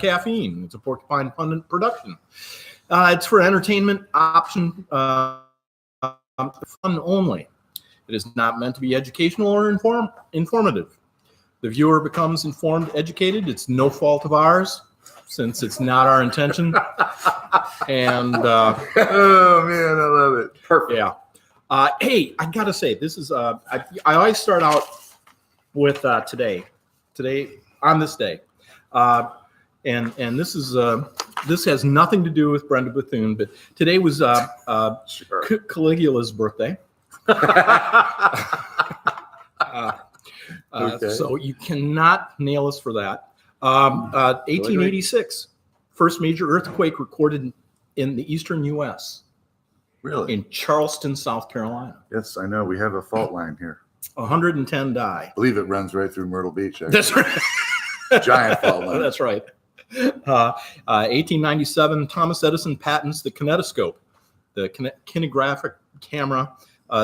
Caffeine. It's a Porcupine Pundit production. It's for entertainment option, fun only. It is not meant to be educational or informative. The viewer becomes informed, educated. It's no fault of ours, since it's not our intention. And oh man, I love it. Perfect. Yeah. Hey, I gotta say, this is I always start out with today on this day, and this is this has nothing to do with Brenda Bethune, but today was Caligula's birthday. Okay. So you cannot nail us for that. 1886, first major earthquake recorded in the eastern U.S. Really? In Charleston, South Carolina. Yes, I know. We have a fault line here. 110 die. I believe it runs right through Myrtle Beach. Actually. That's right. Giant fault line. That's right. 1897, Thomas Edison patents the kinetoscope, the kinetographic camera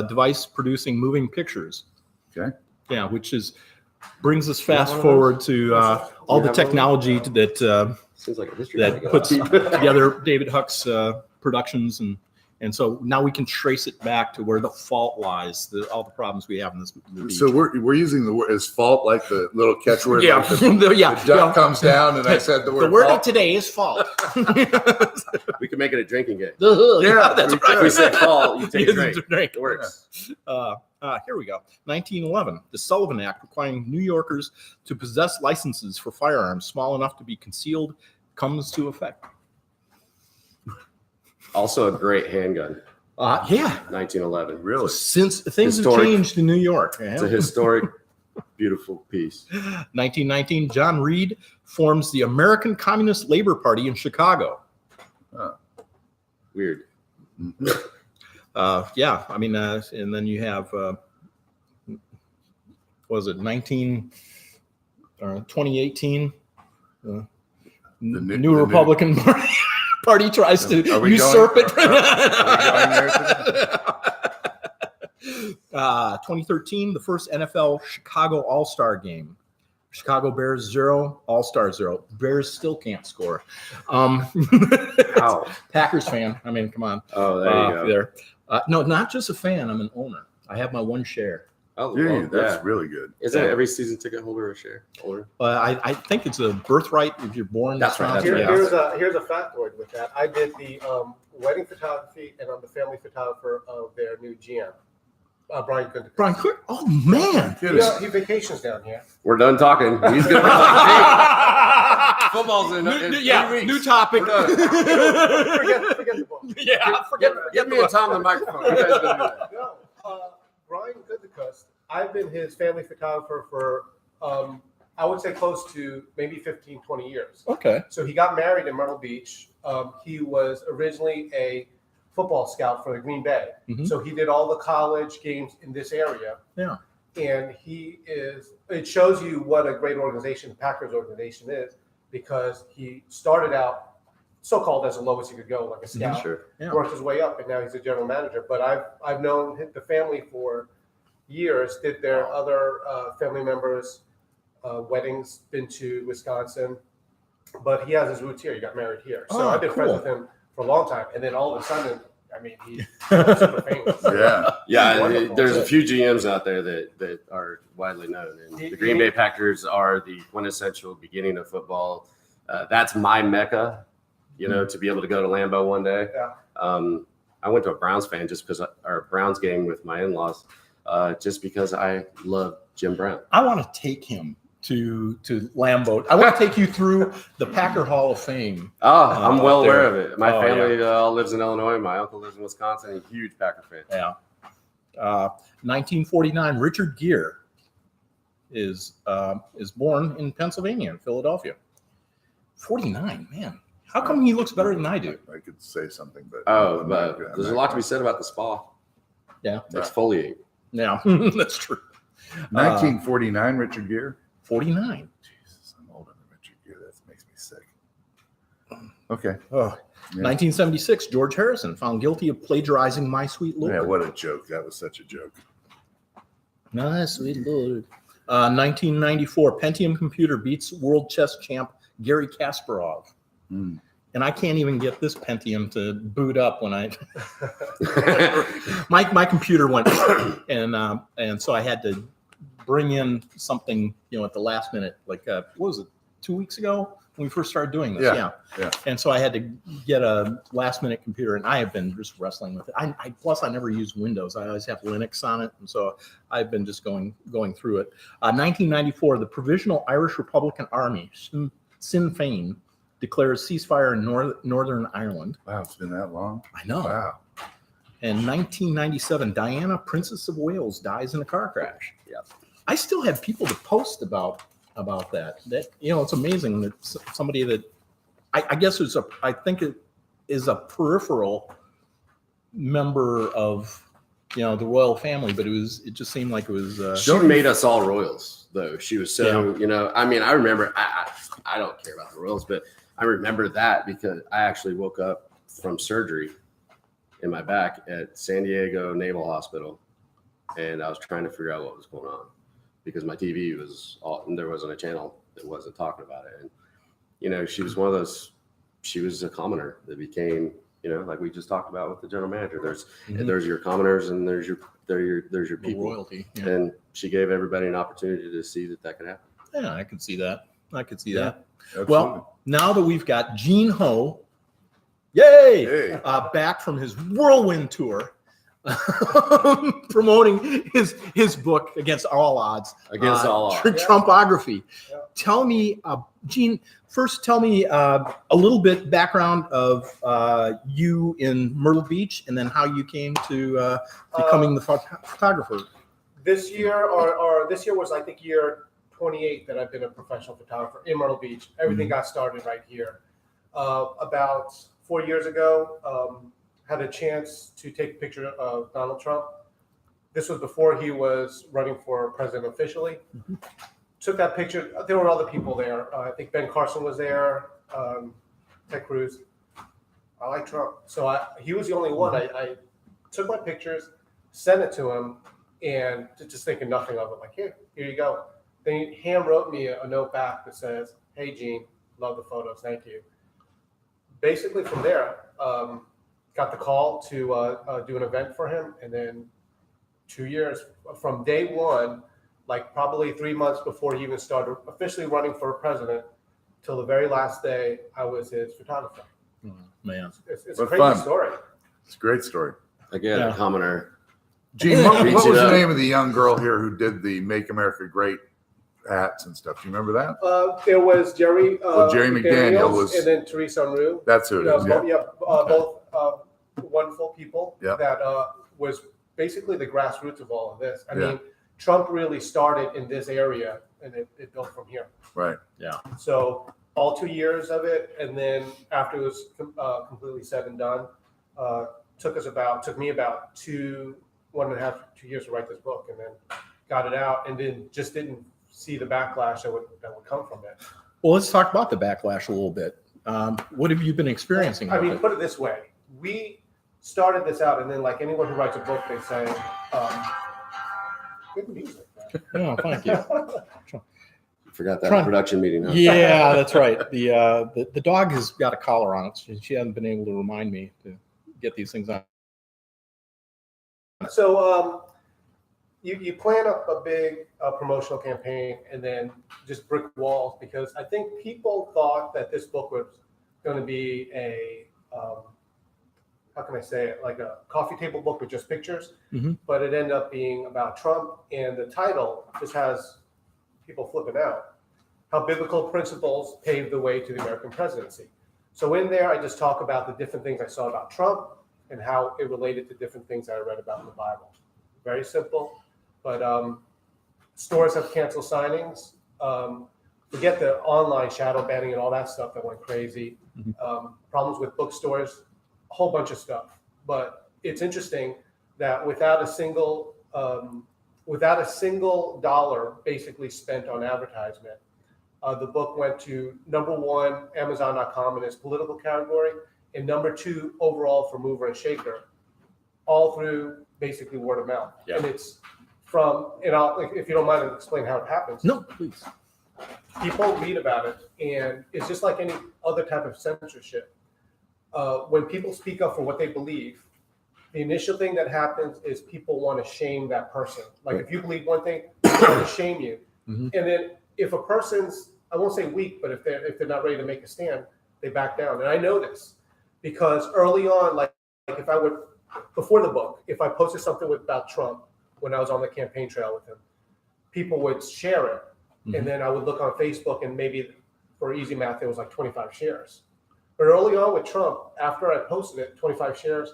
device producing moving pictures. Okay. Yeah, which brings us fast forward to all the technology that seems like a history that puts together David Huck's productions, and so now we can trace it back to where the fault lies, all the problems we have in this movie. So we're using the word as fault, like the little catchword. Yeah, like the duck comes down, and I said the word. The word fault. of today is fault. We can make it a drinking game. Yeah, that's right. If we say fault, you take a drink. It works. Here we go. 1911, the Sullivan Act requiring New Yorkers to possess licenses for firearms small enough to be concealed comes to effect. Also a great handgun. Yeah. 1911. Really? Since things have changed in New York. It's a historic, beautiful piece. 1919, John Reed forms the American Communist Labor Party in Chicago. Weird. Yeah, I mean, and then you have, what was it, 2018, the new Republican Party tries to usurp it. 2013, the first NFL Chicago All-Star game. Chicago Bears 0, All-Star 0. Bears still can't score. Packers fan. I mean, come on. Oh, there you go. There. No, not just a fan. I'm an owner. I have my one share. Oh, dude, that's really good. Isn't every season ticket holder a share? I think it's a birthright if you're born. That's right. Here's a factoid with that. I did the wedding photography, and I'm the family photographer of their new GM, Brian Cook. Brian Cook? Oh, man. He vacations down here. We're done talking. He's going to football's in 3 weeks. New topic. Forget the book. Yeah, Get me and Tom the microphone. You guys do that. No, Brian Goodicust, I've been his family photographer for, I would say close to maybe 15, 20 years. Okay. So he got married in Myrtle Beach. He was originally a football scout for the Green Bay. Mm-hmm. So he did all the college games in this area. Yeah. And it shows you what a great organization the Packers organization is, because he started out so-called as the lowest he could go, like a scout, sure. Yeah. Worked his way up, and now he's a general manager. But I've known the family for years, did their other family members' weddings, been to Wisconsin, but he has his roots here. He got married here. So I've been friends with him for a long time. And then all of a sudden, I mean, he's super famous. Yeah. There's a few GMs out there that are widely known. And the Green Bay Packers are the quintessential beginning of football. That's my mecca, to be able to go to Lambeau one day. Yeah. I went to a Browns Browns game with my in-laws just because I love Jim Brown. I want to take him to Lambeau. I want to take you through the Packer Hall of Fame. I'm well aware of it. My family all lives in Illinois. My uncle lives in Wisconsin. A huge Packer fan. Yeah. 1949, Richard Gere is born in Pennsylvania, in Philadelphia. 49, man. How come he looks better than I do? I could say something, but but there's a lot to be said about the spa. Yeah. Exfoliate. Yeah, that's true. 1949, Richard Gere. 49. Jesus, I'm older than Richard Gere. That makes me sick. Okay. Oh. Yeah. 1976, George Harrison found guilty of plagiarizing My Sweet Lord. Yeah, what a joke. That was such a joke. My Sweet Lord. 1994, Pentium computer beats world chess champ Gary Kasparov. Mm. And I can't even get this Pentium to boot up when I my computer went and so I had to bring in something, at the last minute, like what was it, 2 weeks ago when we first started doing this? Yeah. And so I had to get a last minute computer, and I have been just wrestling with it. Plus I never use Windows. I always have Linux on it, and so I've been just going through it. 1994, the Provisional Irish Republican Army, Sinn Féin, declares ceasefire in Northern Ireland. Wow, it's been that long. I know. Wow. And 1997, Diana, Princess of Wales, dies in a car crash. Yep. I still have people to post about that. That it's amazing that somebody that I guess I think it is a peripheral member of the royal family, but it just seemed like it was. She made us all royals, though. She was so I mean, I remember. I don't care about the royals, but I remember that because I actually woke up from surgery in my back at San Diego Naval Hospital, and I was trying to figure out what was going on because my TV was all, and there wasn't a channel that wasn't talking about it. And she was one of those. She was a commoner that became, like we just talked about with the general manager. There's your commoners and there's your people. Royalty. Yeah. And she gave everybody an opportunity to see that could happen. Yeah, I could see that. Absolutely. Well, now that we've got Gene Ho, yay, Hey. Back from his whirlwind tour, promoting his book Against All Odds. Trumpography. Yeah. Tell me, Gene, first tell me a little bit background of you in Myrtle Beach, and then how you came to becoming the photographer. This year, or this year was, I think, year 28 that I've been a professional photographer in Myrtle Beach. Everything got started right here. About 4 years ago, had a chance to take a picture of Donald Trump. This was before he was running for president officially. Mm-hmm. Took that picture. There were other people there. I think Ben Carson was there, Ted Cruz. I like Trump. So he was the only one. I took my pictures, sent it to him, and just thinking nothing of it. Like, here you go. Then he hand wrote me a note back that says, "Hey, Gene, love the photos. Thank you." Basically from there, got the call to do an event for him. And then 2 years from day one, like probably 3 months before he even started officially running for president, till the very last day, I was his photographer. Oh, man, It's a What crazy fun. story. It's a great story. Again, Yeah. a commoner. Gene, what Beats was it the up. name of the young girl here who did the Make America Great hats and stuff? Do you remember that? There was Jerry. Jerry McDaniel was- and then Teresa Unruh. That's who it is. Yeah. Both wonderful people. Yeah. That was basically the grassroots of all of this. I Yeah. mean, Trump really started in this area, and it built from here. Right. So all 2 years of it, and then after it was completely said and done, took me about 1.5, 2 years to write this book, and then got it out, and then just didn't see the backlash that would come from it. well, let's talk about the backlash a little bit. What have you been experiencing? I with mean, it? put it this way: we started this out, and then like anyone who writes a book, they say, "Good music." Oh, thank you. Forgot that Trump. production meeting. Huh? Yeah, that's right. The dog has got a collar on it. She hasn't been able to remind me to get these things on. So you plan up a big promotional campaign and then just brick walls, because I think people thought that this book was going to be a how can I say it, like a coffee table book with just pictures, Mhm. but it ended up being about Trump, and the title just has people flipping out. How biblical principles paved the way to the American presidency. So in there, I just talk about the different things I saw about Trump and how it related to different things that I read about in the Bible. Very simple, but stores have canceled signings. Forget the online shadow banning and all that stuff that went crazy. Problems with bookstores, a whole bunch of stuff. But it's interesting that without a single dollar basically spent on advertisement, the book went to #1 Amazon.com in its political category, and #2 overall for mover and shaker, all through basically word of mouth. Yeah. And it's from, and I'll, if you don't mind, I'll explain how it happens. No, please. people read about it, and it's just like any other type of censorship. When people speak up for what they believe, the initial thing that happens is people want to shame that person. Like if you believe one thing, they want to shame you. And then if a person's, I won't say weak, but if they're not ready to make a stand, they back down. And I know this because early on, like if I would, before the book, if I posted something about Trump when I was on the campaign trail with him, people would share it. And then I would look on Facebook and maybe for easy math, there was like 25 shares. But early on with Trump, after I posted it, 25 shares,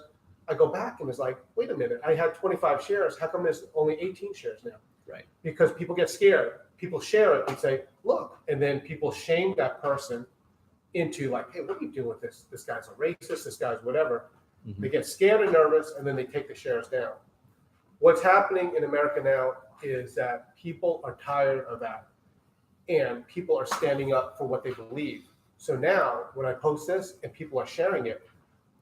I go back and it's like, wait a minute, I had 25 shares. How come there's only 18 shares now? Right. Because people get scared. People share it and say, look, and then people shame that person into like, hey, what are you doing with this? This guy's a racist, this guy's whatever. They get scared and nervous and then they take the shares down. What's happening in America now is that people are tired of that. And people are standing up for what they believe. So now when I post this and people are sharing it,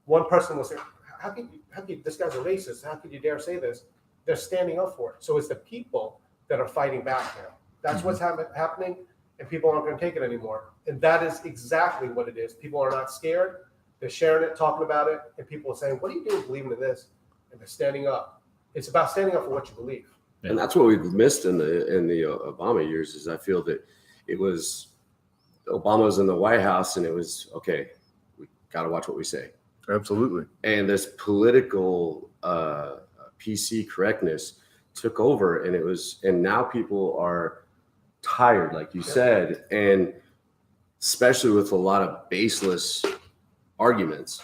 one person will say, how could this guy's a racist? How could you dare say this? They're standing up for it. So it's the people that are fighting back now. That's what's happening, and people aren't going to take it anymore. And that is exactly what it is. People are not scared. They're sharing it, talking about it, and people are saying, what are you doing believing in this? And they're standing up. It's about standing up for what you believe. And that's what we've missed in the Obama years is I feel that it was Obama was in the White House and it was, okay, we got to watch what we say. Absolutely. And this political PC correctness took over and now people are tired, like you said, and especially with a lot of baseless arguments,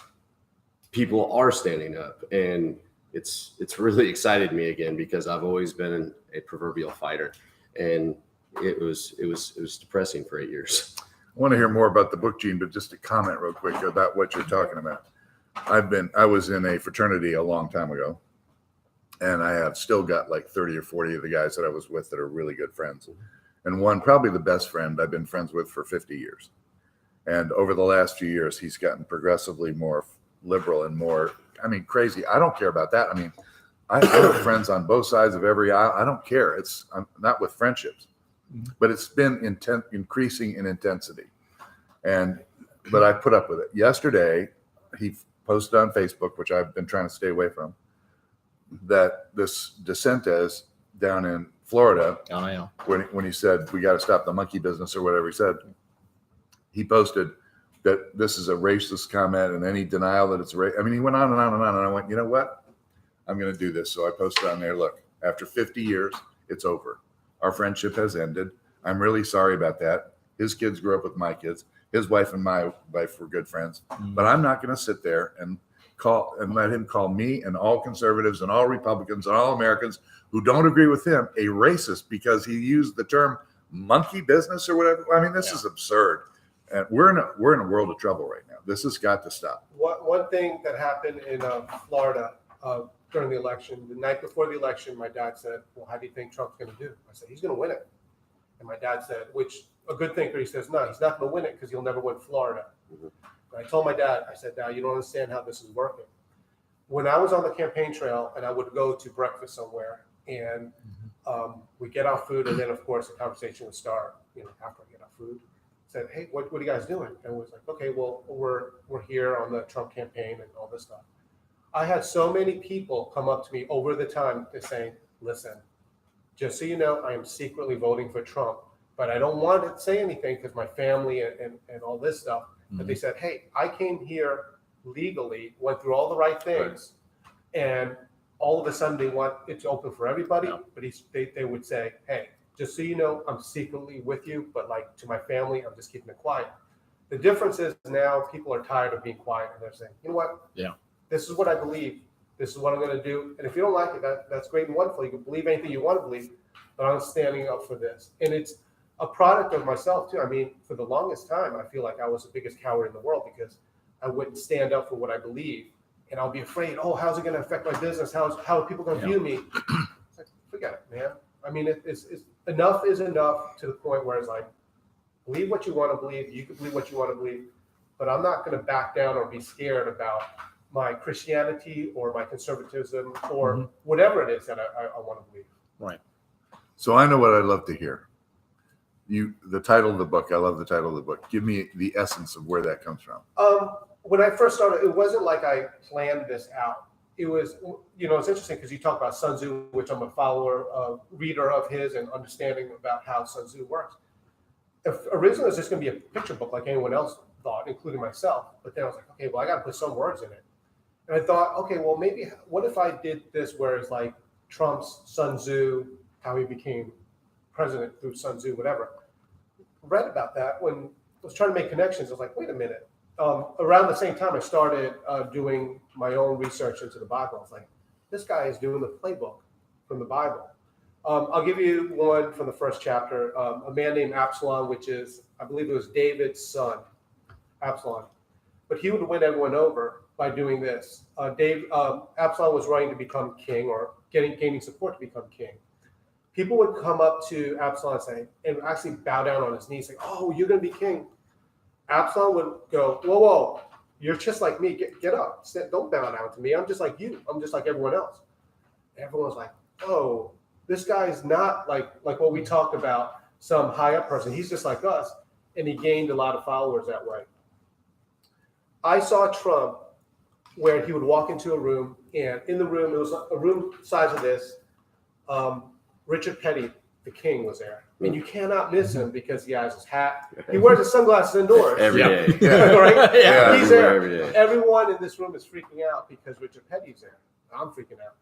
people are standing up, and it's really excited me again because I've always been a proverbial fighter, and it was depressing for 8 years. I want to hear more about the book, Gene, but just a comment real quick about what you're talking about. I was in a fraternity a long time ago, and I have still got like 30 or 40 of the guys that I was with that are really good friends. And one, probably the best friend I've been friends with for 50 years. And over the last few years, he's gotten progressively more liberal and more, crazy. I don't care about that. I have friends on both sides of every aisle. I don't care. I'm not with friendships, but it's been increasing in intensity. But I put up with it. Yesterday, he posted on Facebook, which I've been trying to stay away from, that this DeSantis down in Florida, when he said, we got to stop the monkey business or whatever he said, he posted that this is a racist comment and any denial that it's race. He went on and on and on. And I went, you know what? I'm going to do this. So I posted on there, look, after 50 years, it's over. Our friendship has ended. I'm really sorry about that. His kids grew up with my kids. His wife and my wife were good friends. But I'm not going to sit there and let him call me and all conservatives and all Republicans and all Americans who don't agree with him a racist because he used the term monkey business or whatever. This is absurd. And we're in a world of trouble right now. This has got to stop. One thing that happened in Florida during the election, the night before the election, my dad said, well, how do you think Trump's going to do? I said, he's going to win it. And my dad said, which a good thinker, he says, no, he's not going to win it because he'll never win Florida. And I told my dad, I said, Dad, you don't understand how this is working. When I was on the campaign trail and I would go to breakfast somewhere and we get our food, and then of course the conversation would start, after I get our food. Said, hey, what are you guys doing? And it was like, okay, well, we're here on the Trump campaign and all this stuff. I had so many people come up to me over the time to say, listen, just so you know, I am secretly voting for Trump, but I don't want to say anything because my family and all this stuff. But they said, hey, I came here legally, went through all the right things, and all of a sudden they want it to open for everybody. Yeah. But they would say, hey, just so you know, I'm secretly with you, but like to my family, I'm just keeping it quiet. The difference is now people are tired of being quiet and they're saying, you know what? Yeah. This is what I believe. This is what I'm going to do. And if you don't like it, that's great and wonderful. You can believe anything you want to believe, but I'm standing up for this. And it's a product of myself too. For the longest time, I feel like I was the biggest coward in the world because I wouldn't stand up for what I believe. And I'll be afraid, how's it going to affect my business? How are people going to view me? It's like, forget it, man. It's enough is enough to the point where it's like, believe what you want to believe. You can believe what you want to believe, but I'm not going to back down or be scared about my Christianity or my conservatism or whatever it is that I want to believe. Right. So I know what I'd love to hear. the title of the book. I love the title of the book. Give me the essence of where that comes from. When I first started, it wasn't like I planned this out. It was, it's interesting because you talk about Sun Tzu, which I'm a follower, reader of his and understanding about how Sun Tzu works. Originally, it was just going to be a picture book like anyone else thought, including myself. But then I was like, okay, well, I got to put some words in it. And I thought, okay, well, maybe what if I did this where it's like Trump's Sun Tzu, how he became president through Sun Tzu, whatever. Read about that when I was trying to make connections. I was like, wait a minute. Around the same time, I started doing my own research into the Bible. I was like, this guy is doing the playbook from the Bible. I'll give you one from the first chapter. A man named Absalom, which is, I believe it was David's son, Absalom. But he would win everyone over by doing this. Absalom was running to become king or gaining support to become king. People would come up to Absalom and actually bow down on his knees, saying, oh, you're going to be king. Absalom would go, whoa, you're just like me. Get up. Don't bow down to me. I'm just like you. I'm just like everyone else. Everyone's like, oh, this guy's not like what we talked about, some high up person. He's just like us. And he gained a lot of followers that way. I saw Trump where he would walk into a room, and in the room, it was a room size of this. Richard Petty, the king, was there. And you cannot miss him because he has his hat. He wears his sunglasses indoors. Every day. Right? Yeah. He's there. Every day. Everyone in this room is freaking out because Richard Petty's there. I'm freaking out.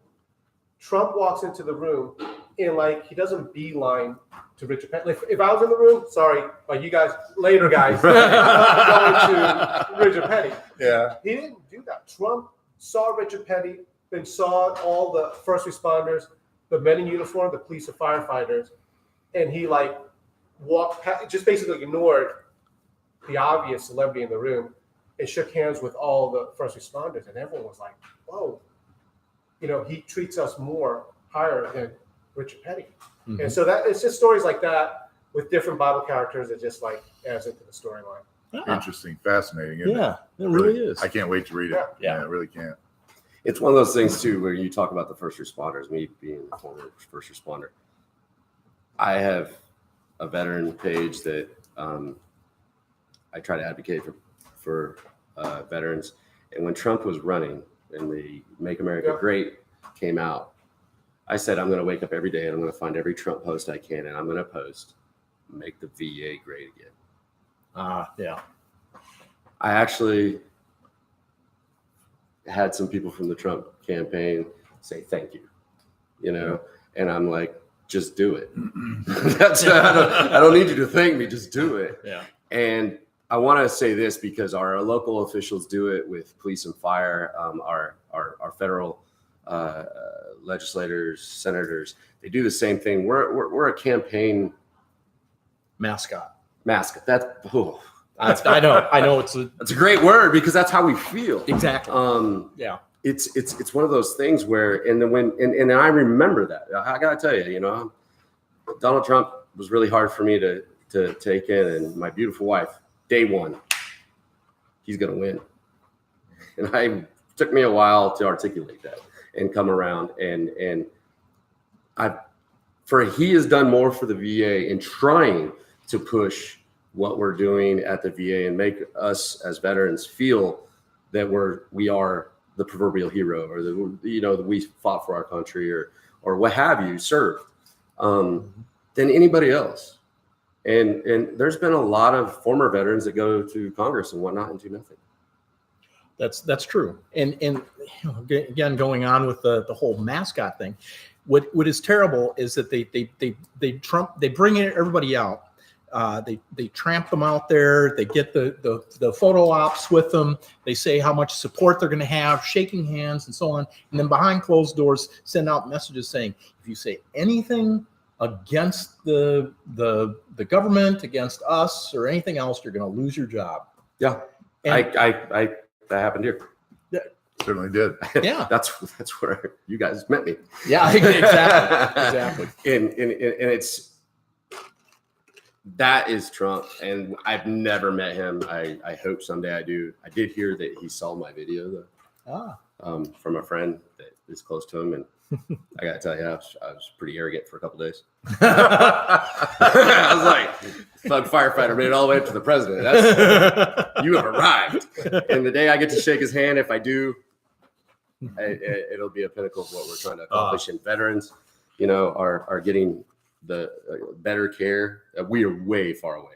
Trump walks into the room and he doesn't beeline to Richard Petty. If I was in the room, sorry, you guys, later guys, going to Richard Petty. Yeah. He didn't do that. Trump saw Richard Petty, then saw all the first responders, the men in uniform, the police and firefighters, and he walked past, just basically ignored the obvious celebrity in the room and shook hands with all the first responders, and everyone was like, whoa, he treats us more higher than Richard Petty. Mm-hmm. And so that it's just stories like that with different Bible characters that just adds into the storyline. Interesting, fascinating. Isn't Yeah, it it really is. I can't wait to read it. Yeah. I really can't. It's one of those things too, where you talk about the first responders, me being a former first responder. I have a veteran page that I try to advocate for veterans. And when Trump was running and the Make America Great came out, I said, I'm going to wake up every day and I'm going to find every Trump post I can. And I'm going to post, make the VA great again. Yeah. I actually had some people from the Trump campaign say thank you, and I'm like, just do it. I don't need you to thank me, just do it. Yeah. And I want to say this because our local officials do it with police and fire, our federal legislators, senators, they do the same thing. We're a campaign Mascot. That's I know that's a great word because that's how we feel. Exactly. Yeah. It's one of those things where, and I remember that. I gotta tell you, Donald Trump was really hard for me to take in, and my beautiful wife, day one, he's gonna win. And it took me a while to articulate that and come around, and he has done more for the VA in trying to push what we're doing at the VA and make us as veterans feel that we are the proverbial hero, or that we fought for our country or what have you, served, than anybody else. And there's been a lot of former veterans that go to Congress and whatnot and do nothing. That's true. And again, going on with the whole mascot thing, what is terrible is that they bring everybody out. They tramp them out there. They get the photo ops with them. They say how much support they're going to have, shaking hands and so on. And then behind closed doors, send out messages saying, if you say anything against the government, against us, or anything else, you're going to lose your job. Yeah, and that happened here. Yeah, Certainly did. Yeah, that's where you guys met me. Yeah, exactly. And that is Trump, and I've never met him. I hope someday I do. I did hear that he saw my video though, from a friend that is close to him, and I gotta tell you, I was pretty arrogant for a couple days. I was like, Bug firefighter made it all the way up to the president. That's, you have arrived. And the day I get to shake his hand, if I do, it'll be a pinnacle of what we're trying to accomplish. And veterans, you know, are getting the better care. We are way far away.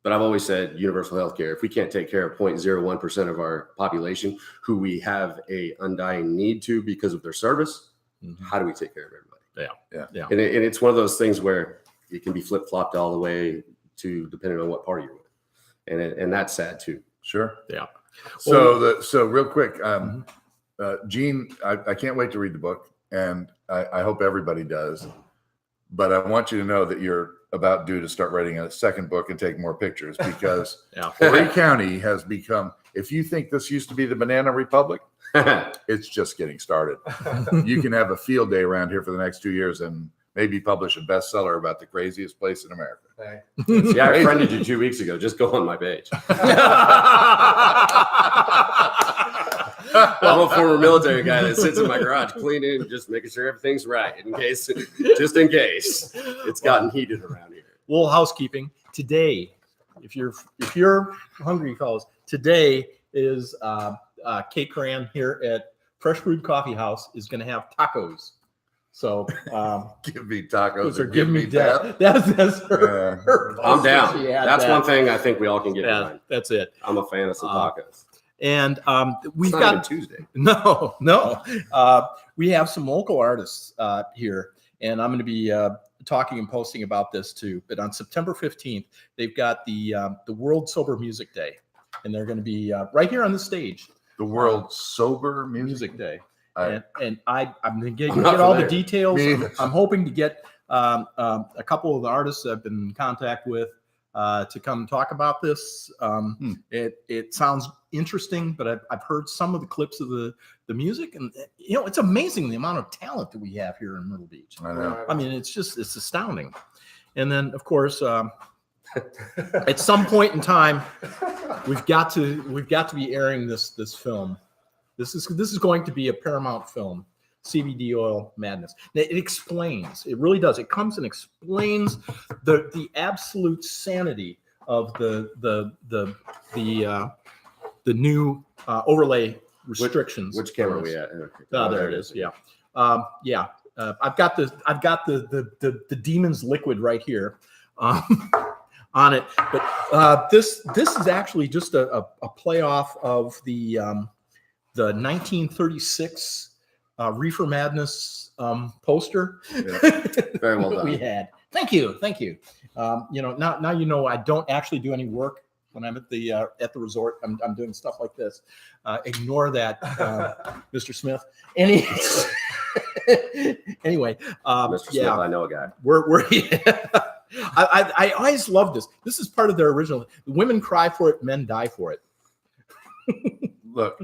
But I've always said universal health care. If we can't take care of 0.01% of our population who we have a undying need to because of their service, how do we take care of everybody? Yeah. And it's one of those things where it can be flip-flopped all the way to depending on what party you're with. And that's sad too. Sure. Yeah. So real quick, Gene, I can't wait to read the book, and I hope everybody does. But I want you to know that you're about due to start writing a second book and take more pictures, because Horry County has become, if you think this used to be the Banana Republic, it's just getting started. You can have a field day around here for the next 2 years and maybe publish a bestseller about the craziest place in America. Hey. Yeah, I friended you 2 weeks ago. Just go on my page. I'm a former military guy that sits in my garage cleaning, just making sure everything's right just in case it's gotten heated around here. Little housekeeping today. If you're hungry, fellas, today is Kate Cran here at Fresh Brewed Coffee House is going to have tacos. So Give me tacos or give me death. That's her. I'm down. That's that. one thing I think we all can get behind. That's it. I'm a fan of some tacos. And we've It's not got even Tuesday. No. We have some local artists here, and I'm going to be talking and posting about this too. But on September 15th, they've got the World Sober Music Day, and they're going to be right here on the stage. The World Sober Music Day. I'm going to get all the details. I'm hoping to get a couple of the artists I've been in contact with to come talk about this. It sounds interesting, but I've heard some of the clips of the music, and you know, it's amazing the amount of talent that we have here in Myrtle Beach. I know. I mean, it's astounding. And then, of course, at some point in time, we've got to be airing this film. This is going to be a Paramount film, CBD Oil Madness. It explains. It really does. It comes and explains the absolute sanity of the new overlay restrictions. Which camera are we at? There it is. Yeah. I've got the Demon's Liquid right here on it. But this is actually just a playoff of the 1936 Reefer Madness poster. Very well done. We had. Thank you. Now you know I don't actually do any work when I'm at the resort. I'm doing stuff like this. Ignore that, Mr. Smith. Anyway, Mr. Smith, I know a guy. We're I always love this. This is part of their original. Women cry for it, men die for it. Look,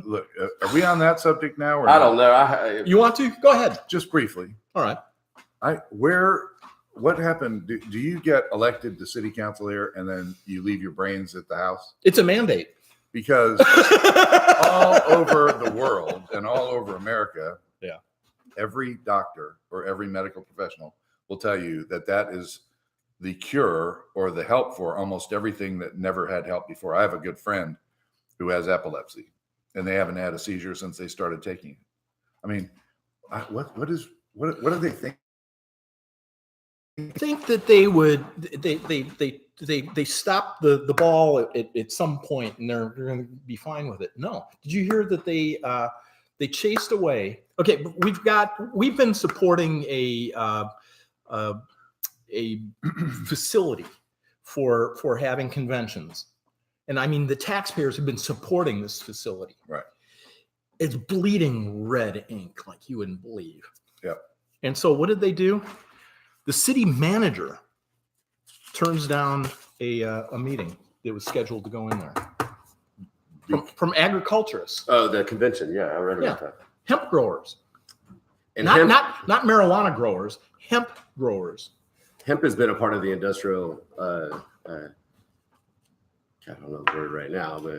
are we on that subject now? Or I don't know. You want to? Go ahead. Just briefly. All right. What happened? Do you get elected to city council here and then you leave your brains at the house? It's a mandate. Because all over the world and all over America, every doctor or every medical professional will tell you that is the cure or the help for almost everything that never had help before. I have a good friend who has epilepsy, and they haven't had a seizure since they started taking it. I mean, what do they think? I think that they stop the ball at some point, and they're going to be fine with it. No, did you hear that they chased away? Okay, we've been supporting a facility for having conventions. And I mean, the taxpayers have been supporting this facility. Right. It's bleeding red ink like you wouldn't believe. Yep. And so what did they do? The city manager turns down a meeting that was scheduled to go in there from agriculturists. Oh, the convention. Yeah, I read about that. Hemp growers. And not marijuana growers, hemp growers. Hemp has been a part of the industrial I don't know the word right now, but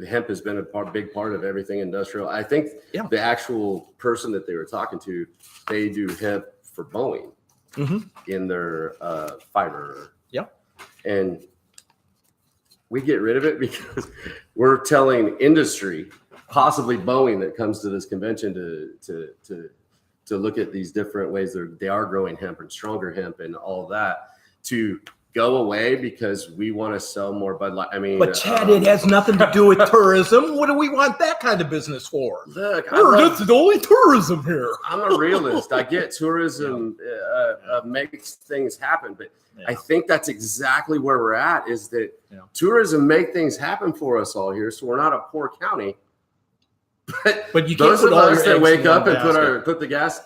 hemp has been a big part of everything industrial. I think the actual person that they were talking to, they do hemp for Boeing in their fiber. Yep. And we get rid of it because we're telling industry, possibly Boeing that comes to this convention to look at these different ways that they are growing hemp and stronger hemp and all that, to go away because we want to sell more Bud Light. I mean, But Chad, it has nothing to do with tourism. What do we want that kind of business for? Look, This is only tourism here. I'm a realist. I get tourism makes things happen, but I think that's exactly where we're at. Is that tourism make things happen for us all here? So we're not a poor county. But you can't Those put of all us your that eggs wake in one up and basket. put the gas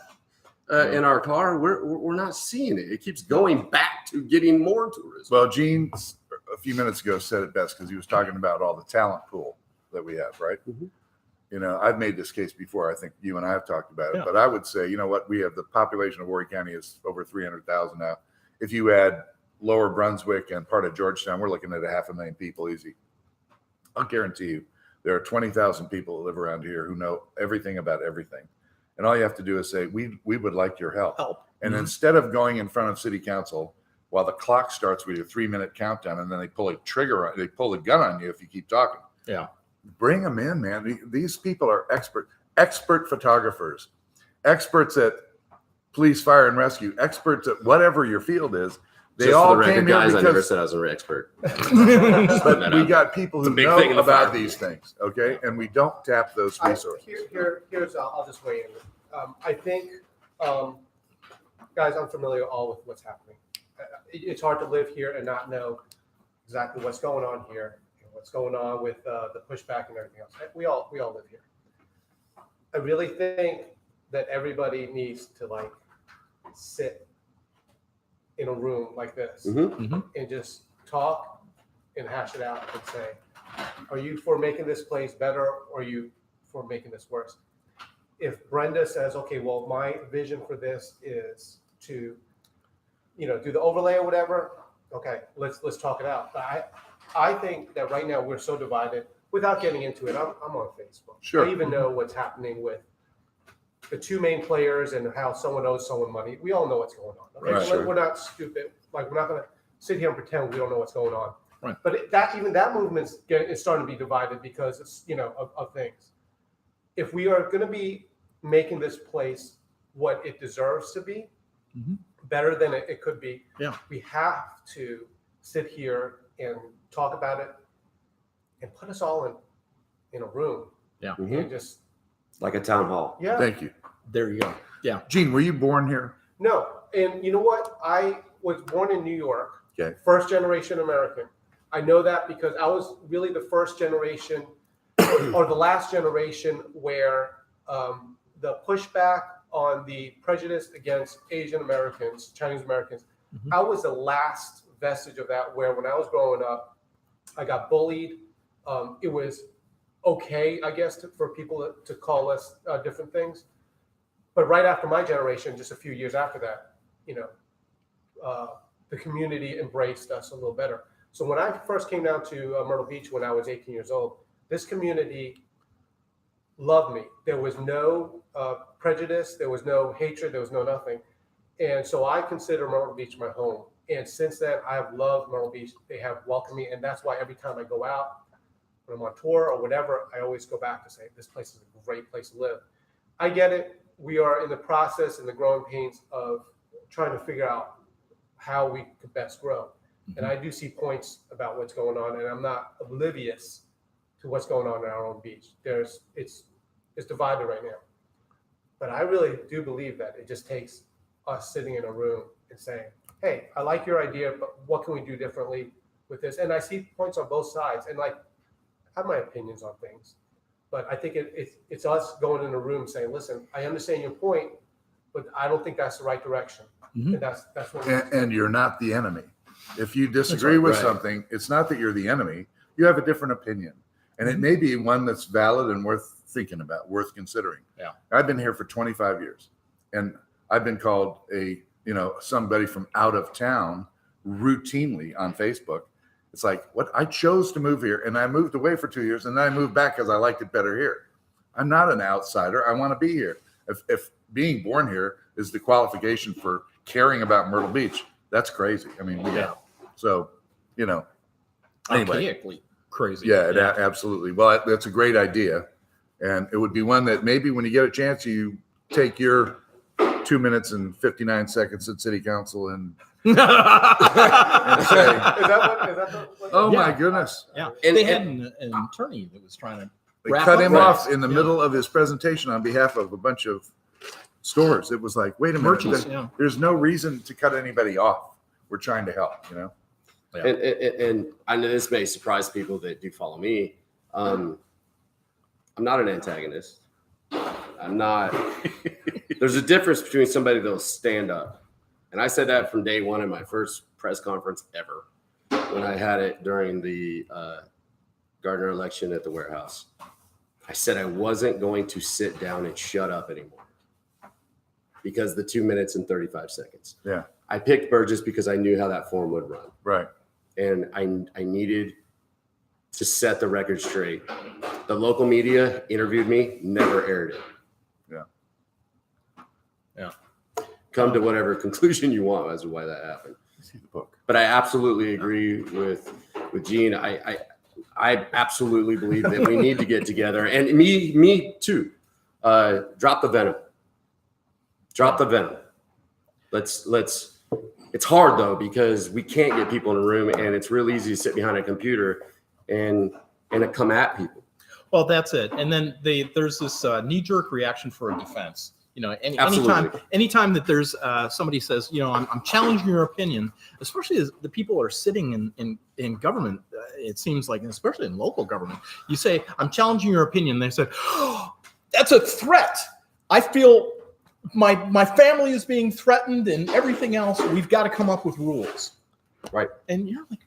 in our car, we're not seeing it. It keeps going back to getting more tourism. Well, Gene, a few minutes ago, said it best because he was talking about all the talent pool that we have, right? Mm-hmm. You know, I've made this case before. I think you and I have talked about it, Yeah. but I would say, you know what? We have the population of Horry County is over 300,000 now. If you add Lower Brunswick and part of Georgetown, we're looking at 500,000 people easy. I'll guarantee you there are 20,000 people that live around here who know everything about everything. And all you have to do is say, we would like your help. And instead of going in front of city council while the clock starts with your 3-minute countdown, and then they pull a gun on you if you keep talking. Yeah. Bring them in, man. These people are expert photographers, experts at police, fire, and rescue, experts at whatever your field is. They Just all for the record, came here guys, I never because, said I was an expert. but we got people who big thing in know the fire about these things, okay? And we don't tap those resources. Here's I'll just weigh in. I think, guys, I'm familiar all with what's happening. It's hard to live here and not know exactly what's going on here, and what's going on with the pushback and everything else. We all live here. I really think that everybody needs to like sit in a room like this Mm-hmm. and just talk and hash it out and say, are you for making this place better, or are you for making this worse? If Brenda says, okay, well, my vision for this is to, do the overlay or whatever, okay, let's talk it out. But I think that right now we're so divided. Without getting into it, I'm on Facebook. Sure. I even know what's happening with the two main players and how someone owes someone money. We all know what's going on. Okay? Right, sure. We're not stupid. Like, we're not going to sit here and pretend we don't know what's going on. Right. But that movement is starting to be divided because it's, of things. If we are going to be making this place what it deserves to be, better than it could be, we have to sit here and talk about it and put us all in a room and just Like a town hall. Thank you. There you go. Yeah. Gene, were you born here? No. And you know what? I was born in New York. Okay. First generation American. I know that because I was really the first generation or the last generation where the pushback on the prejudice against Asian Americans, Chinese Americans, I was the last vestige of that, where when I was growing up, I got bullied. It was okay, I guess, for people to call us different things. But right after my generation, just a few years after that, the community embraced us a little better. So when I first came down to Myrtle Beach when I was 18 years old, this community loved me. There was no prejudice, there was no hatred, there was no nothing. And so I consider Myrtle Beach my home. And since then, I've loved Myrtle Beach. They have welcomed me. And that's why every time I go out, when I'm on tour or whatever, I always go back to say, this place is a great place to live. I get it. We are in the process and the growing pains of trying to figure out how we could best grow. And I do see points about what's going on, and I'm not oblivious to what's going on in our own beach. It's divided right now. But I really do believe that it just takes us sitting in a room and saying, hey, I like your idea, but what can we do differently with this? And I see points on both sides, and like, I have my opinions on things. But I think it's us going in a room saying, listen, I understand your point, but I don't think that's the right direction. And that's what And you're not the enemy. If you disagree with something, it's not that you're the enemy. You have a different opinion. And it may be one that's valid and worth thinking about, worth considering. Yeah. I've been here for 25 years. And I've been called somebody from out of town routinely on Facebook. It's like, what? I chose to move here, and I moved away for 2 years, and then I moved back because I liked it better here. I'm not an outsider. I want to be here. If being born here is the qualification for caring about Myrtle Beach, that's crazy. I mean, so, you know, anyway. Archaically crazy. Yeah, absolutely. Well, that's a great idea. And it would be one that maybe when you get a chance, you take your 2 minutes and 59 seconds at city council and say, Is that what? oh my Yeah. goodness. Yeah, And- they had an attorney that was trying to They wrap cut up him right. off in the Yeah. middle of his presentation on behalf of a bunch of stores. It was like, wait a minute, Merchants, yeah. there's no reason to cut anybody off. We're trying to help, you know? Yeah. And I know this may surprise people that do follow me. I'm not an antagonist. I'm not. There's a difference between somebody that'll stand up. And I said that from day one in my first press conference ever when I had it during the Gardner election at the warehouse. I said I wasn't going to sit down and shut up anymore because the 2 minutes and 35 seconds. Yeah. I picked Burgess because I knew how that form would run. Right. And I needed to set the record straight. The local media interviewed me, never aired it. Yeah. Yeah. Come to whatever conclusion you want as to why that happened. See the book. But I absolutely agree with Gene. I absolutely believe that we need to get together, and me too. Drop the venom. Drop the venom. Let's. It's hard though because we can't get people in a room, and it's real easy to sit behind a computer and come at people. Well, that's it. And then there's this knee-jerk reaction for a defense. You know, Absolutely. anytime that there's somebody says, you know, I'm challenging your opinion, especially as the people are sitting in government, it seems like, and especially in local government, you say, I'm challenging your opinion. They say, oh, that's a threat. I feel my family is being threatened and everything else. We've got to come up with rules. Right. And you're like,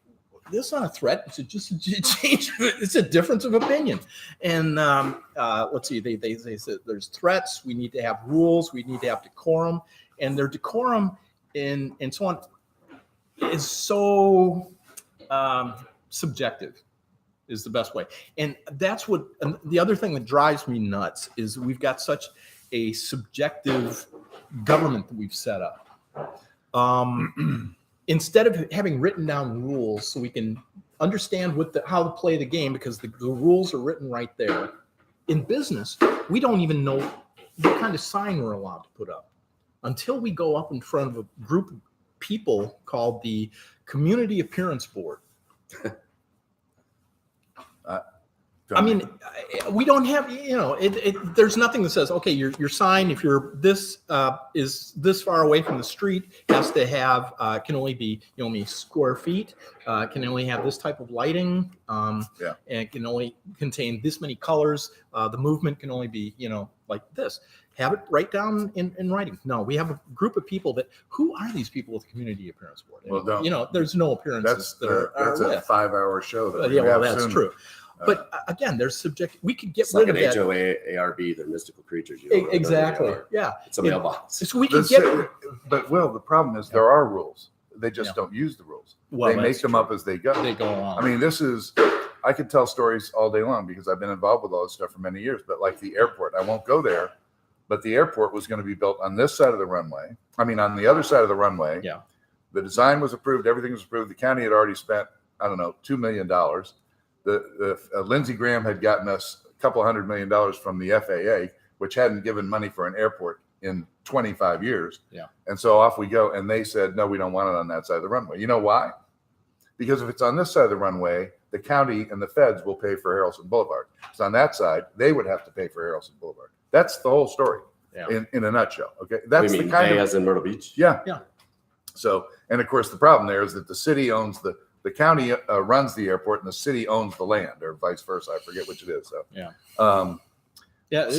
this is not a threat. It's just a change. It's a difference of opinion. And let's see, they said there's threats. We need to have rules. We need to have decorum. And their decorum and so on is so subjective is the best way. And that's what the other thing that drives me nuts is we've got such a subjective government that we've set up. Instead of having written down rules so we can understand how to play the game, because the rules are written right there. In business, we don't even know what kind of sign we're allowed to put up until we go up in front of a group of people called the Community Appearance Board. I mean, we don't have, you know, there's nothing that says, okay, your sign, if you're is this far away from the street, has to have, can only be, you know, many square feet, can only have this type of lighting, and can only contain this many colors. The movement can only be, you know, like this. Have it right down in writing. No, we have a group of people who are these people with the Community Appearance Board? Well, you know, there's no appearances that's a 5-hour show. That yeah, well, we have that's soon. true. But again, there's subject. We could get It's rid like an of that. HOA, ARB, they're mystical creatures. You don't really know who they Exactly. are. Yeah. It's a mailbox. So we can get. But Will, the problem is there are rules. They just don't use the rules. Well, they make that's them true. up as they go. They go along. I mean, I could tell stories all day long because I've been involved with all this stuff for many years. But like the airport, I won't go there. But the airport was going to be built on this side of the runway. I mean, on the other side of the runway. Yeah. The design was approved. Everything was approved. The county had already spent, I don't know, $2 million. Lindsey Graham had gotten us a couple $100 million from the FAA, which hadn't given money for an airport in 25 years. Yeah. And so off we go. And they said, no, we don't want it on that side of the runway. You know why? Because if it's on this side of the runway, the county and the feds will pay for Harrelson Boulevard. If it's on that side, they would have to pay for Harrelson Boulevard. That's the whole story in a nutshell. Okay. That's the kind of, as in Myrtle Beach. Yeah. Yeah. So, and of course, the problem there is that the city owns the county runs the airport and the city owns the land, or vice versa. I forget which it is. So,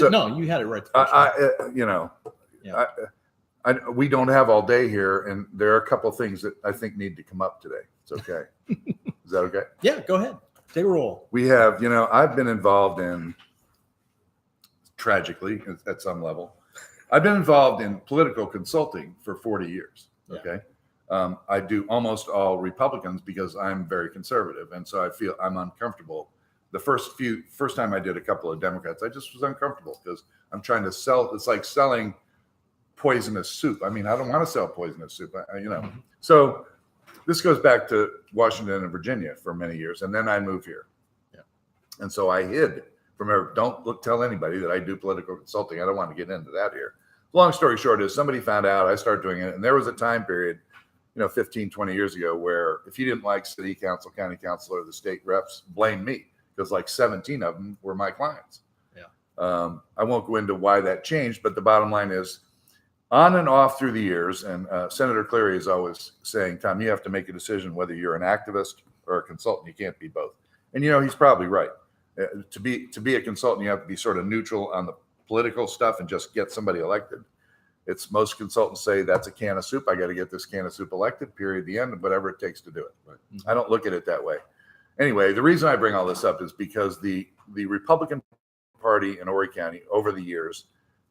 no, you had it right. The first we don't have all day here, and there are a couple of things that I think need to come up today. It's okay. Is that okay? Yeah, go ahead. Take a roll. We have, I've been involved in, tragically at some level, I've been involved in political consulting for 40 years. Okay. I do almost all Republicans because I'm very conservative. And so I feel I'm uncomfortable. The first time I did a couple of Democrats, I just was uncomfortable because I'm trying to sell. It's like selling poisonous soup. I mean, I don't want to sell poisonous soup, So this goes back to Washington and Virginia for many years, and then I moved here. Yeah. And so I hid from tell anybody that I do political consulting. I don't want to get into that here. Long story short is somebody found out, I started doing it, and there was a time period, 15, 20 years ago, where if you didn't like city council, county council, or the state reps, blame me, because like 17 of them were my clients. Yeah. I won't go into why that changed, but the bottom line is, on and off through the years, and Senator Cleary is always saying, Tom, you have to make a decision whether you're an activist or a consultant. You can't be both. And he's probably right. To be a consultant, you have to be sort of neutral on the political stuff and just get somebody elected. Most consultants say that's a can of soup. I got to get this can of soup elected, period, the end, and whatever it takes to do it. Right. I don't look at it that way. Anyway, the reason I bring all this up is because the Republican Party in Horry County over the years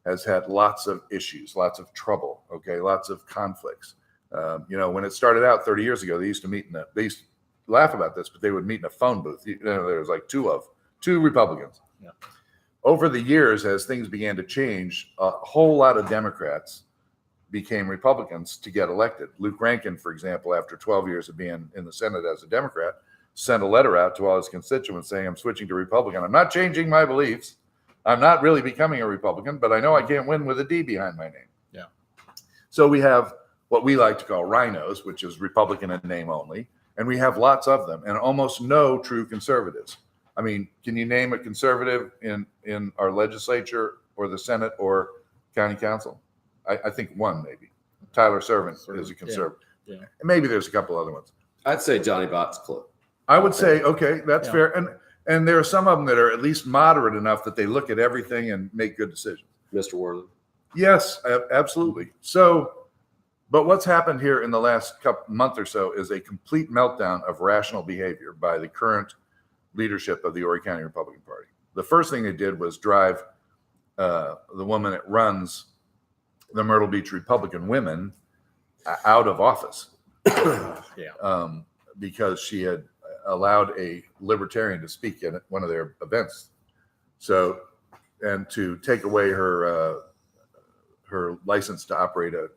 has had lots of issues, lots of trouble, lots of conflicts. When it started out 30 years ago, they used to laugh about this, but they would meet in a phone booth. There was like two Republicans. Yeah. Over the years, as things began to change, a whole lot of Democrats became Republicans to get elected. Luke Rankin, for example, after 12 years of being in the Senate as a Democrat, sent a letter out to all his constituents saying, I'm switching to Republican. I'm not changing my beliefs. I'm not really becoming a Republican, but I know I can't win with a D behind my name. Yeah. So we have what we like to call rhinos, which is Republican in name only. And we have lots of them and almost no true conservatives. I mean, can you name a conservative in our legislature or the Senate or county council? I think one, maybe. Tyler Servant is a conservative. Yeah. And maybe there's a couple other ones. I'd say Johnny Bott's close. I would say, okay, that's fair. And there are some of them that are at least moderate enough that they look at everything and make good decisions. Mr. Worley. Yes, absolutely. So, but what's happened here in the last month or so is a complete meltdown of rational behavior by the current leadership of the Horry County Republican Party. The first thing they did was drive the woman that runs the Myrtle Beach Republican Women out of office. Because she had allowed a libertarian to speak at one of their events. So, and to take away her license to operate a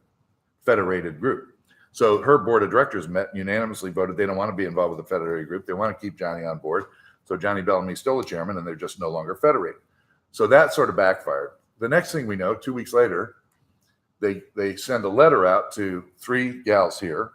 federated group. So her board of directors met and unanimously voted they don't want to be involved with the federated group. They want to keep Johnny on board. So Johnny Bellamy's still the chairman and they're just no longer federated. So that sort of backfired. The next thing we know, 2 weeks later, they send a letter out to 3 gals here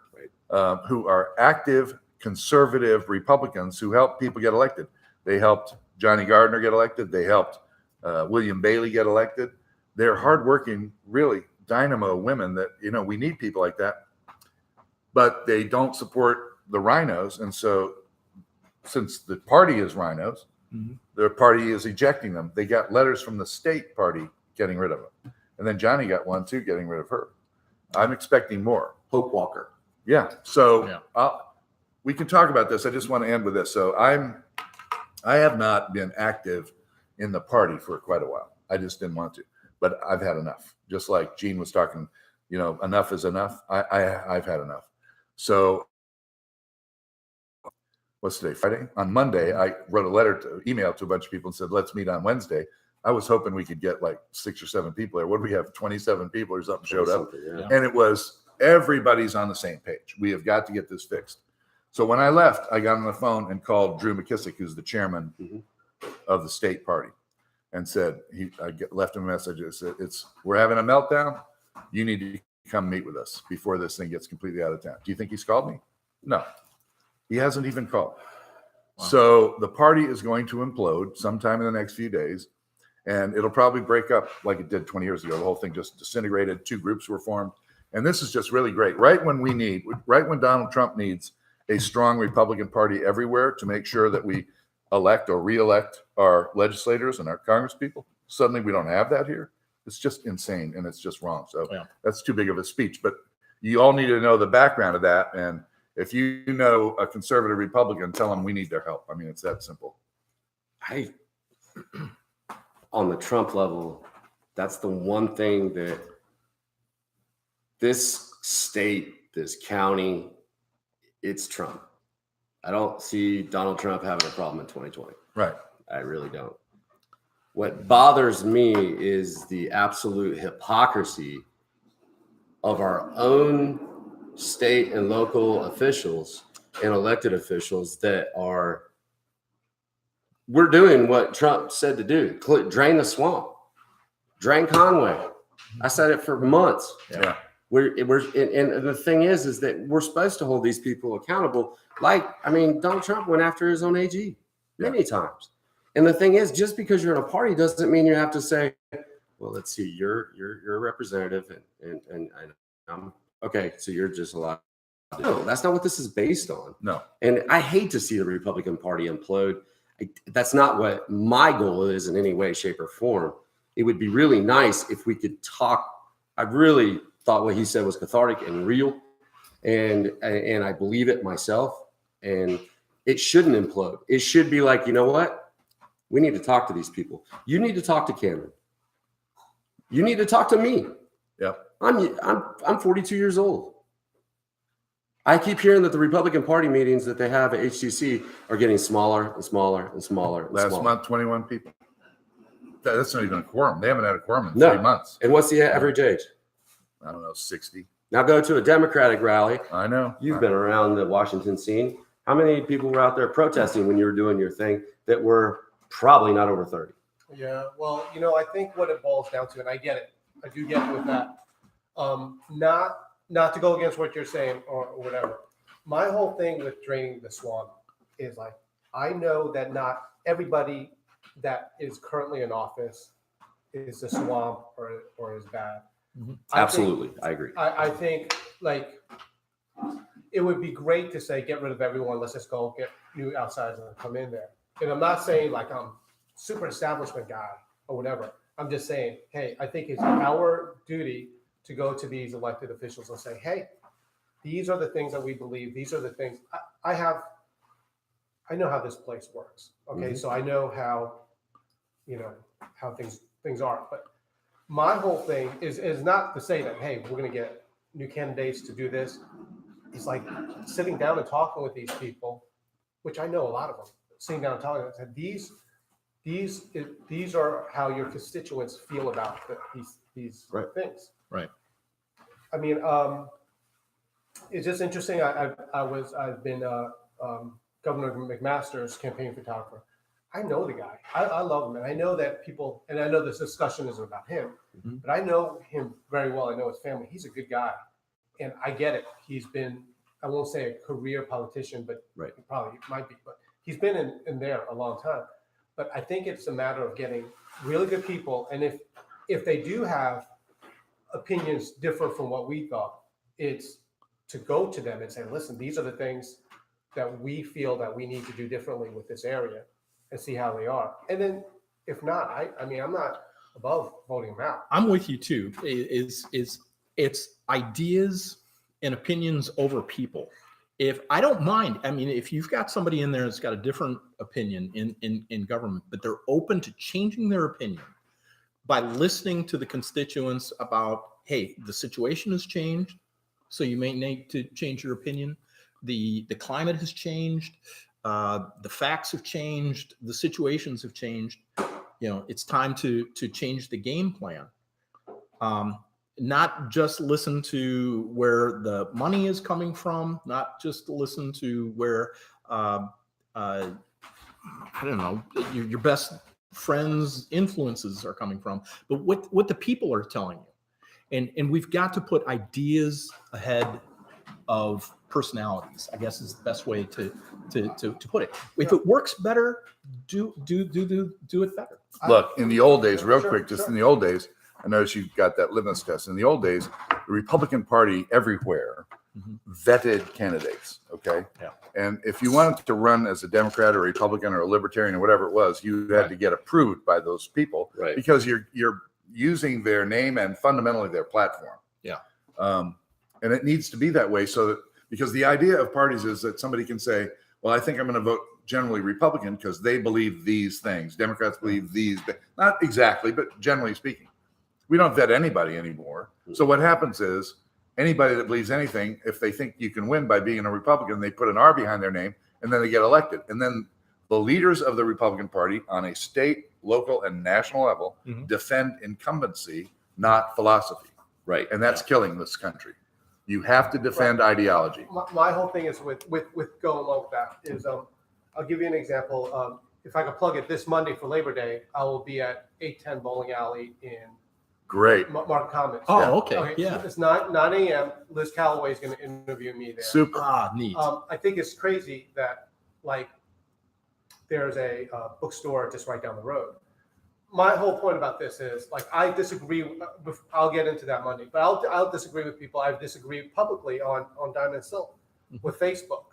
who are active conservative Republicans who helped people get elected. They helped Johnny Gardner get elected. They helped William Bailey get elected. They're hardworking, really dynamo women that, we need people like that. But they don't support the rhinos. And so since the party is rhinos, their party is ejecting them. They got letters from the state party getting rid of them. And then Johnny got one too, getting rid of her. I'm expecting more. Hope Walker. Yeah. So we can talk about this. I just want to end with this. So I have not been active in the party for quite a while. I just didn't want to, but I've had enough. Just like Gene was talking, enough is enough. I've had enough. So what's today? Friday? On Monday, I wrote email to a bunch of people and said, let's meet on Wednesday. I was hoping we could get like 6 or 7 people there. What do we have? 27 people or something showed up. Yeah. And it was, everybody's on the same page. We have got to get this fixed. So when I left, I got on the phone and called Drew McKissick, who's the chairman of the state party, and said, left him a message that said, we're having a meltdown. You need to come meet with us before this thing gets completely out of town. Do you think he's called me? No, he hasn't even called. Wow. So the party is going to implode sometime in the next few days, and it'll probably break up like it did 20 years ago. The whole thing just disintegrated. 2 groups were formed. And this is just really great. Right when Donald Trump needs a strong Republican Party everywhere to make sure that we elect or re-elect our legislators and our congresspeople, suddenly we don't have that here. It's just insane and it's just wrong. So that's too big of a speech. But you all need to know the background of that. And if you know a conservative Republican, tell them we need their help. I mean, it's that simple. On the Trump level, that's the one thing that this state, this county, it's Trump. I don't see Donald Trump having a problem in 2020. Right. I really don't. What bothers me is the absolute hypocrisy of our own state and local officials and elected officials that we're doing what Trump said to do: drain the swamp, drain Conway. I said it for months. Yeah. And the thing is that we're supposed to hold these people accountable. Donald Trump went after his own AG many times. And the thing is, just because you're in a party doesn't mean you have to say, well, let's see, you're a representative and I'm okay, so you're just allowed. No, that's not what this is based on. No. And I hate to see the Republican Party implode. That's not what my goal is in any way, shape, or form. It would be really nice if we could talk. I really thought what he said was cathartic and real, and I believe it myself. And it shouldn't implode. It should be like, you know what? We need to talk to these people. You need to talk to Cameron. You need to talk to me. Yeah. I'm 42 years old. I keep hearing that the Republican Party meetings that they have at HTC are getting smaller and smaller and smaller. And Last smaller. month, 21 people. That's not even a quorum. They haven't had a quorum in No. 3 months. And what's the average age? I don't know, 60. Now go to a Democratic rally. I know. You've been around the Washington scene. How many people were out there protesting when you were doing your thing that were probably not over 30? Yeah, well, I think what it boils down to, and I get it, I do get it with that. Not to go against what you're saying or whatever. My whole thing with draining the swamp is like, I know that not everybody that is currently in office is a swamp or is bad. Absolutely, I agree. I think like it would be great to say get rid of everyone. Let's just go get new outsiders and come in there. And I'm not saying like I'm super establishment guy or whatever. I'm just saying, hey, I think it's our duty to go to these elected officials and say, hey, these are the things that we believe. These are the things I know how this place works. Okay, so I know how things are. But my whole thing is not to say that, hey, we're going to get new candidates to do this. It's like sitting down and talking with these people, which I know a lot of them, sitting down and talking. And these are how your constituents feel about these Right. things. Right. I mean, it's just interesting. I've been Governor McMaster's campaign photographer. I know the guy. I love him, and I know that people. And I know this discussion isn't about him, but I know him very well. I know his family. He's a good guy, and I get it. He's been, I won't say a career politician, but Right. he probably might be. But he's been in there a long time. But I think it's a matter of getting really good people, and if they do have opinions different from what we thought, it's to go to them and say, listen, these are the things that we feel that we need to do differently with this area, and see how they are. And then if not, I mean, I'm not above voting them out. I'm with you too. It's ideas and opinions over people. If I don't mind, I mean, if you've got somebody in there that's got a different opinion in government, but they're open to changing their opinion by listening to the constituents about, hey, the situation has changed, so you may need to change your opinion. The climate has changed. The facts have changed. The situations have changed. It's time to change the game plan. Not just listen to where the money is coming from, not just listen to where, I don't know, your best friends' influences are coming from, but what the people are telling you. And we've got to put ideas ahead of personalities, I guess is the best way to put it. If it works better, do it better. Look, in the old days, real Sure, quick, just sure. in the old days, I noticed you've got that litmus test. In the old days, the Republican Party everywhere vetted candidates. Okay. Yeah. And if you wanted to run as a Democrat or Republican or a Libertarian or whatever it was, you had to get approved by those people, Right. because you're using their name and fundamentally their platform. Yeah. And it needs to be that way, so that, because the idea of parties is that somebody can say, well, I think I'm going to vote generally Republican because they believe these things. Democrats believe these, not exactly, but generally speaking. We don't vet anybody anymore. So what happens is anybody that believes anything, if they think you can win by being a Republican, they put an R behind their name and then they get elected. And then the leaders of the Republican Party on a state, local, and national level defend incumbency, not philosophy. Right. And that's killing this country. You have to defend ideology. My whole thing is with going along with that is I'll give you an example. If I could plug it, this Monday for Labor Day, I will be at 810 Bowling Alley in Great. Market Commons. Oh, okay. Yeah. It's 9 a.m. Liz Calloway is going to interview me there. Super. Neat. I think it's crazy that like there's a bookstore just right down the road. My whole point about this is like I disagree. I'll get into that Monday, but I'll disagree with people. I've disagreed publicly on Diamond and Silk with Facebook.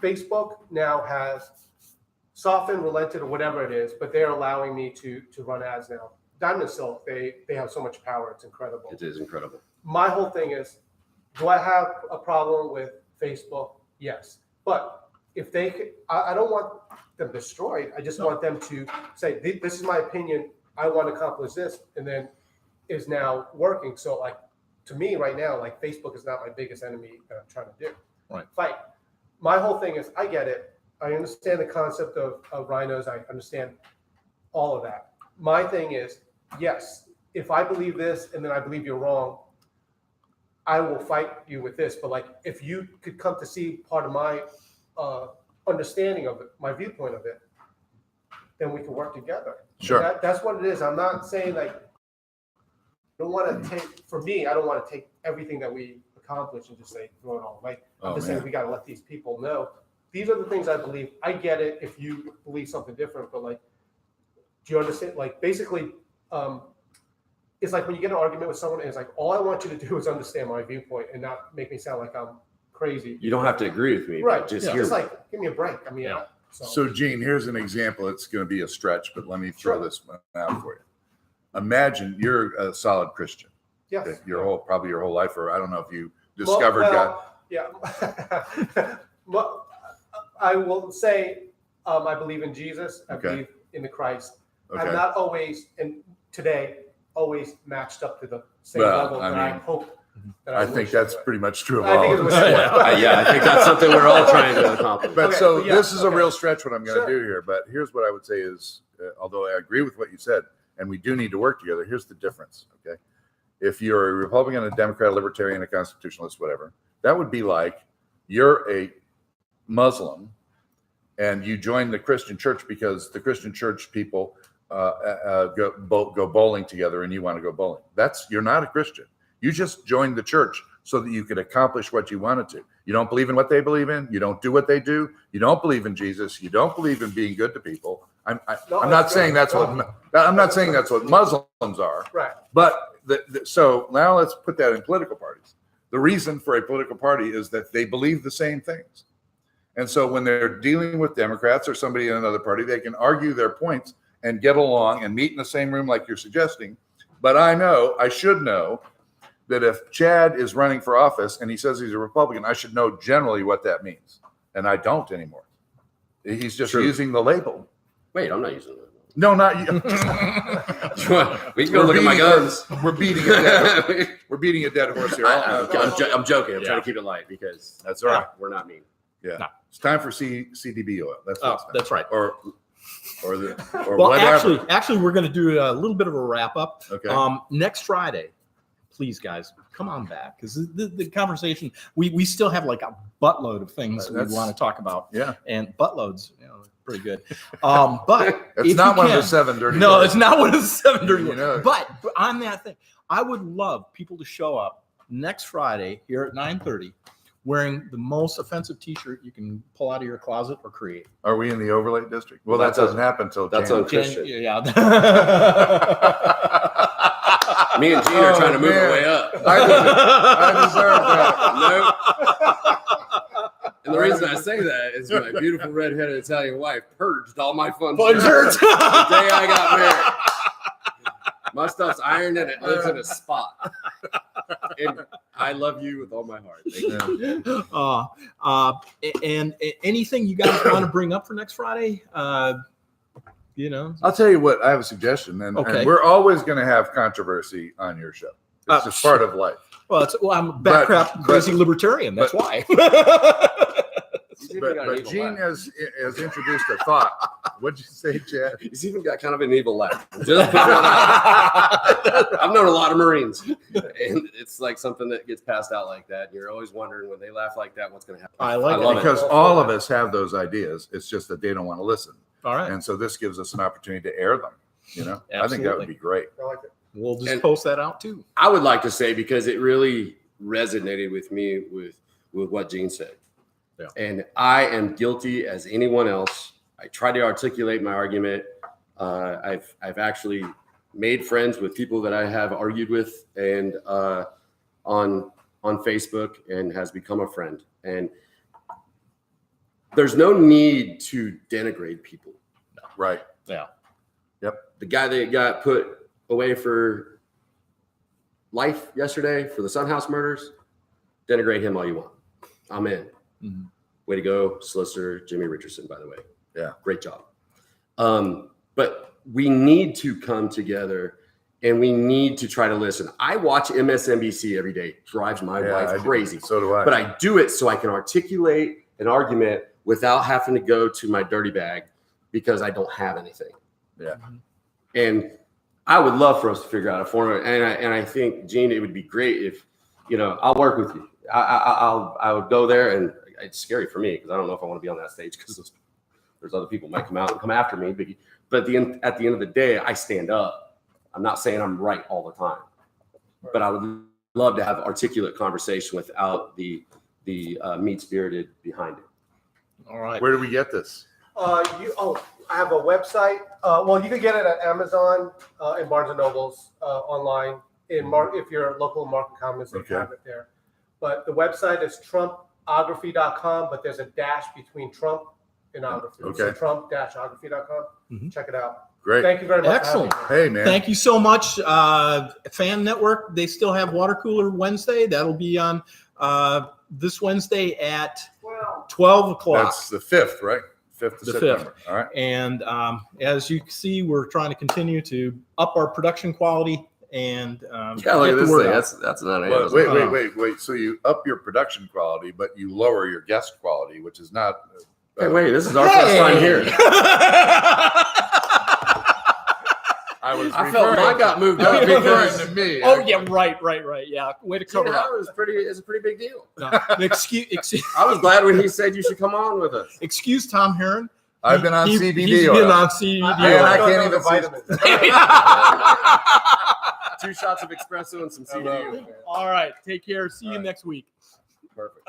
Facebook now has softened, relented, or whatever it is, but they're allowing me to run ads now. Diamond and Silk, they have so much power. It's incredible. It is incredible. My whole thing is, do I have a problem with Facebook? Yes, but if they, I don't want them destroyed. I just want them to say, this is my opinion. I want to accomplish this, and then is now working. So like to me right now, like Facebook is not my biggest enemy that I'm trying to do. Right. Fight. My whole thing is, I get it. I understand the concept of rhinos. I understand all of that. My thing is, yes, if I believe this and then I believe you're wrong, I will fight you with this. But like, if you could come to see part of my understanding of it, my viewpoint of it, then we can work together. Sure. That's what it is. I'm not saying like, I don't want to take, for me, I don't want to take everything that we accomplish and just say, throw it all away. I'm just saying we got to let these people know. These are the things I believe. I get it if you believe something different, but like, do you understand? Like, basically, it's like when you get an argument with someone, and it's like, all I want you to do is understand my viewpoint and not make me sound like I'm crazy. You don't have to agree with me, Right. but just Yeah. hear It's me. like, give me a break. I mean, Yeah. So, Gene, here's an example. It's going to be a stretch, but let me throw Sure. this one out for you. Imagine you're a solid Christian. yes. Okay? Probably your whole life, or I don't know if you discovered God. Yeah. Well, I will say I believe in Jesus. I Okay. believe in the Christ. Okay. I'm not always, and today, always matched up to the same Well, level I that I mean, hope that I wish think I that's could. pretty much true of I think all it's of us. Yeah, I think that's something we're all trying to accomplish. But Okay, so but yeah, this is a okay. real stretch what I'm going to Sure. do here. But here's what I would say is, although I agree with what you said, and we do need to work together, here's the difference. Okay. If you're a Republican, a Democrat, a Libertarian, a Constitutionalist, whatever, that would be like you're a Muslim and you join the Christian church because the Christian church people go bowling together and you want to go bowling. You're not a Christian. You just joined the church so that you could accomplish what you wanted to. You don't believe in what they believe in. You don't do what they do. You don't believe in Jesus. You don't believe in being good to people. I'm not saying that's what Muslims are. Right. But so now let's put that in political parties. The reason for a political party is that they believe the same things. And so when they're dealing with Democrats or somebody in another party, they can argue their points and get along and meet in the same room like you're suggesting. But I should know that if Chad is running for office and he says he's a Republican, I should know generally what that means. And I don't anymore. He's just True. using the label. Wait, I'm not using it. No, not you. We can go look at my guns. We're beating a dead horse here. I'm joking. I'm Yeah. trying to keep it light because That's all right. we're not mean. Yeah. No. It's time for CDB oil. That's what it's time. That's right. Or Well, whatever. actually, we're going to do a little bit of a wrap up. Okay. Next Friday, please, guys, come on back because the conversation we still have like a buttload of things we That's- want to talk about, Yeah. and buttloads, pretty good. But It's if not you one of can- the 7 dirty. No, words. it's not one of the 7 dirty You words. know. But on that thing, I would love people to show up next Friday here at 9:30 wearing the most offensive T-shirt you can pull out of your closet or create. Are we in the overlay district? Well, that That's doesn't happen until that's January. on Christian. Yeah. Me and Gene are trying to move man. our way up. I deserve that. Nope. And the reason I say that is my beautiful redheaded Italian wife purged all my fun Fun shirts shirts. the day I got married. My stuff's ironed and it lives in a spot. And I love you with all my heart. Thank you. And anything you guys want to bring up for next Friday? I'll tell you what. I have a suggestion, and we're always going to have controversy on your show. It's just part of life. Well, I'm a backcrap crazy libertarian. That's why. But Gene has introduced a thought What'd you say, Chad? He's even got kind of an evil laugh. Just put it out. I've known a lot of Marines, and it's like something that gets passed out like that. You're always wondering when they laugh like that, what's going to happen. I like it. love it. Because all of us have those ideas. It's just that they don't want to listen. All right. And so this gives us an opportunity to air them. You know, I think that would be great. I like it. We'll just And- post that out too. I would like to say, because it really resonated with me with what Gene said. Yeah. And I am guilty as anyone else. I try to articulate my argument. I've actually made friends with people that I have argued with and on Facebook, and has become a friend. And there's no need to denigrate people. Right. Yeah. The guy that got put away for life yesterday for the Sun House murders, denigrate him all you want. I'm in. Mhm. Way to go, solicitor Jimmy Richardson, by the way. Yeah. Great job. But we need to come together and we need to try to listen. I watch MSNBC every day. Drives my Yeah, wife I do. crazy. So do I. But I do it so I can articulate an argument without having to go to my dirty bag because I don't have anything. Yeah. And I would love for us to figure out a formula. And I think, Gene, it would be great if, I'll work with you. I would go there, and it's scary for me because I don't know if I want to be on that stage because there's other people might come out and come after me. But at the end of the day, I stand up. I'm not saying I'm right all the time, but I would love to have articulate conversation without the mean-spirited behind it. All right. Where do we get this? I have a website. Well, you can get it at Amazon and Barnes and Nobles online. If you're local Market Commons, they Okay. have it there. But the website is TRUPography.com, but there's a dash between Trump and ography. Okay. So Trump-ography.com. Mhm. Check it out. Great. Thank you very much. Excellent. For having me. Hey, man. Thank you so much. Fan Network, they still have Water Cooler Wednesday. That'll be on this Wednesday at 12 o'clock. That's the 5th, right? 5th of The September. All right. And as you can see, we're trying to continue to up our production quality and Yeah, look get at the this word thing. out. That's not Well, wait. So you up your production quality, but you lower your guest quality, which is not. Hey, wait, this is our first time here. I felt mine got moved up because to me. Oh yeah, right. Yeah, way to cover up. it's a pretty big deal. No, excuse I was glad when he said you should come on with us. excuse Tom Heron. I've been on CBD He's oil. been on CBD I oil. can't even vitamins. 2 shots of espresso and some CBD. All right, take care. See you next week. Perfect.